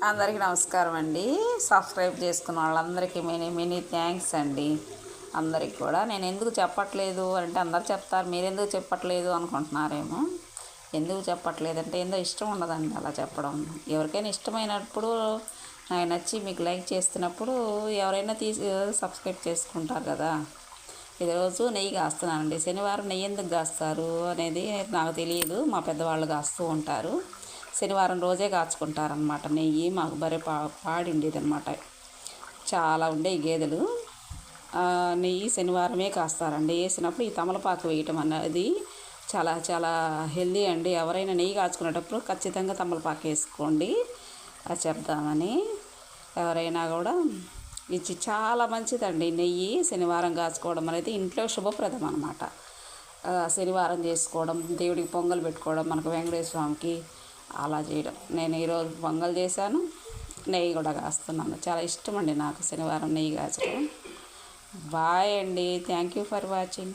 అందరికీ నమస్కారం అండి. సబ్స్క్రైబ్ చేసుకున్న వాళ్ళందరికీ మినీ మినీ థ్యాంక్స్ అండి. అందరికి కూడా నేను ఎందుకు చెప్పట్లేదు అంటే అందరు చెప్తారు, మీరు ఎందుకు చెప్పట్లేదు అనుకుంటున్నారేమో. ఎందుకు చెప్పట్లేదు అంటే ఏందో ఇష్టం ఉండదండి అలా చెప్పడం. ఎవరికైనా ఇష్టమైనప్పుడు నాకు నచ్చి మీకు లైక్ చేస్తున్నప్పుడు ఎవరైనా సబ్స్క్రైబ్ చేసుకుంటారు కదా. ఈరోజు నెయ్యి కాస్తున్నానండి. శనివారం నెయ్యి ఎందుకు కాస్తారు అనేది నాకు తెలియదు, మా పెద్దవాళ్ళు కాస్తూ ఉంటారు. శనివారం రోజే కాచుకుంటారనమాట నెయ్యి. మాకు బరే పాడి ఉండేది అనమాట, చాలా ఉండే ఈ గేదెలు. నెయ్యి శనివారమే కాస్తారండి. వేసినప్పుడు ఈ తమలపాకు వేయటం అన్నది చాలా చాలా హెల్దీ అండి. ఎవరైనా నెయ్యి కాచుకునేటప్పుడు ఖచ్చితంగా తమలపాకు వేసుకోండి, అది చెప్దామని. ఎవరైనా కూడా ఇది చాలా మంచిదండి. నెయ్యి శనివారం కాచుకోవడం అనేది ఇంట్లో శుభప్రదం అనమాట. శనివారం చేసుకోవడం, దేవుడికి పొంగల్ పెట్టుకోవడం, మనకు వెంకటేశ్వర స్వామికి అలా చేయడం. నేను ఈరోజు పొంగల్ చేశాను, నెయ్యి కూడా కాస్తున్నాను. చాలా ఇష్టం అండి నాకు శనివారం నెయ్యి కాచడం. బాయ్ అండి. Thank you for watching.